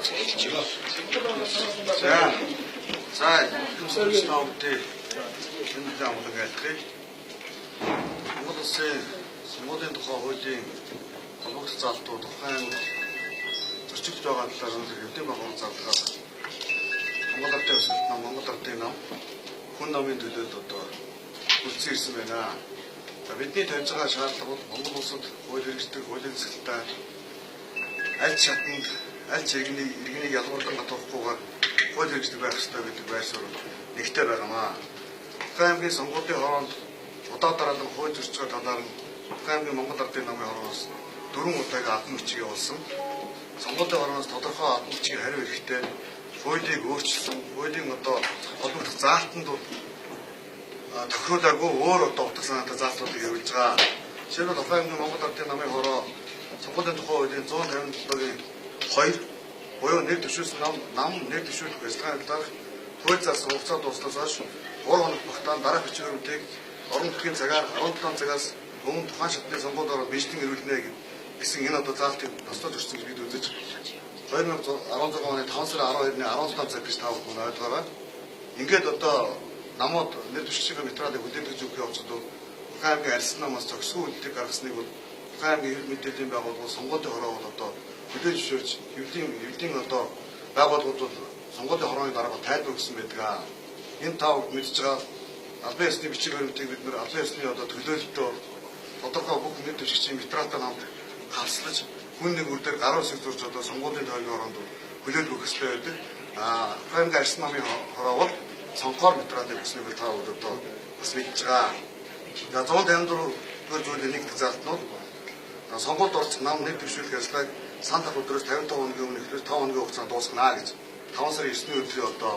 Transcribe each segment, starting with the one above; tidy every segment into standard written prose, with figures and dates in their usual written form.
За, сүүлийн энэ амлаг айлтгий. Монгол улсын сонгуулийн тухай хуулийн холбогдох залтууд тухайн зөрчигдөж байгаа талаар хэвлэм байгуулах залтаар Монгол ардын өсөлт нам, Монгол ардын нам хүн намын төлөөд одоо үлдсэн ирсэн байна. За бидний тавьж байгаа шаардлага бол Монгол улсад хууль хэрэгждэг, хуулийн засаглалтаа аль шатнд, аль иргэнийг ялгарлан татахгүйгээр хууль хэрэгждэг байх ёстой гэдэг байр суурь нэгтэй байгаамаа. Аймгийн сонгуулийн хороонд удаа дараалан хууль зөрчил талаар аймгийн Монгол ардын намын хороноос 4 удаагийн албан бичиг явуулсан. Сонгуулийн хорооноос тодорхой албан бичгийн хариу эрэхтэй хуулийг өөрчилсөн, хуулийн одоо холбогдох заалтанд тохируулаагүй өөр одоо утга санаатай заалтуудыг явуулж байгаа. Жишээлбэл аймгийн Монгол ардын намын хороо сонгуулийн тухай хуулийн 157-гийн 2 буюу нэр дэвшүүлсэн нам нэр дэвшүүлэх бэлтгэн талаар хууль заасан хугацаа дууснаас хойш 3 хоног багтаан дараах бичвэрүүдийг орон нутгийн цагаар 17 цагаас өмнө тухайн шатны сонгуульд ороод бичлэн ирүүлнэ гэсэн энэ одоо заалтыг тусдаа зөрчсөн гэж бид үзэж 2016 оны 5 сарын 12-ны 17 цаг гэж таавал мөн ойлгоорой. Ингээд одоо намууд нэр дэвшүүлэх материалыг хүлээн өгөх явцад аймгийн арьсан намаас зохисгүй үйлдэл гаргасныг бол аймгийн хэв мэдээллийн байгууллагууд сонгуулийн хороо бол одоо хүлээн зөвшөөрч хэвлийн одоо байгууллагууд бол сонгуулийн хорооны дараа тайлбар өгсөн байдаг. Энэ тав мэдж байгаа албан ёсны бичиг баримтыг бид нэр албан ёсны одоо төлөөлөлтөөр тодорхой бүх нэр дэвшигчийн материалтай хамт хавслаж хүн нэг үр дээр гаруй хэсэг зурж одоо сонгуулийн тойргийн хороонд хүлээл өгөх хэрэгтэй байдаг. Аймгийн арьсан намын хороо бол сонгоор материалыг өгснөөр тав одоо бас мэдж байгаа. За 154 зүйлийн нэг залтнууд сонгуульд орж нам нэр дэвшүүлэх ажлыг санал өдрөөс 55 хоногийн өмнө эхлээд 5 хоногийн хугацаанд дуусгана гэж 5 сарын 9-ний өдрийн одоо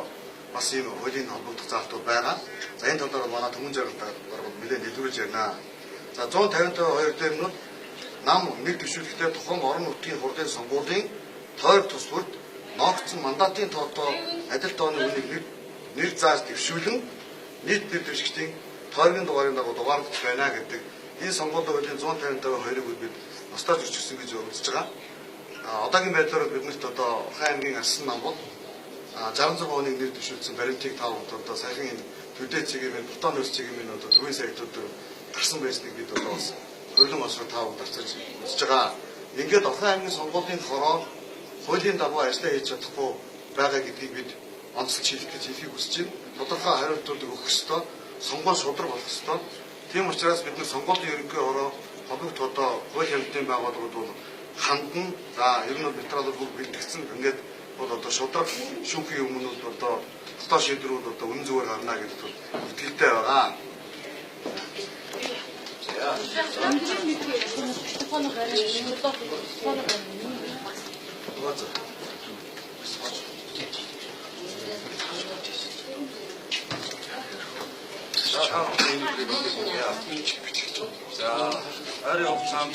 бас ийм хуулийн холбогдох залтууд байгаа. За энэ талаар манай түмэн жаргалтай нэлээд дэлгэрүүлж байна. За 152 дээр нь нам нэр дэвшүүлэхдээ тухайн орон нутгийн хурлын сонгуулийн тойр тусварт ногдсон мандатын тоотоо адил тооны үнийг нэр зааж дэвшүүлэн нийт нэр дэвшигчдийн тойргийн дугаарын дагуу дугаарлаж байна гэдэг энэ сонгуулийн хуулийн 155-2-ыг бид устдаа зөрчилсөн гэж үзэж байгаа. Одоогийн байдлаар биднэрт одоо аймгийн арьсан нам бол 66 оны нэр дэвшүүлсэн баримтыг тав одоо саяхан энэ төдөө цэгийн бутан нөөц цэгийн одоо төвийн сайтууд гарсан байсныг бид одоо бас хуулийн осроо тав дарцаж үзэж байгаа. Ингээд аймгийн сонгуулийн хороо хуулийн дагуу ажиллаа хийж чадахгүй байгаа гэдгийг бид онцлог хэлхийг хүсэж байна. Тодорхой хариултуудыг өгөх ёстой, сонгуул шудраг болох ёстой. Тийм учраас бид нар сонгуулийн ерөнхий хороо холбогд одоо хууль хяналтын байгууллагууд бол хандан за ер нь материалууд бүгд бэлтгэсэн ингээд бол одоо шудраг шүүхийн өмнөд одоо дотоод шийдвэрүүд одоо үнэн зөвөр гарна гэдэг бол итгэлтэй байгаа. За, арай хугацаанд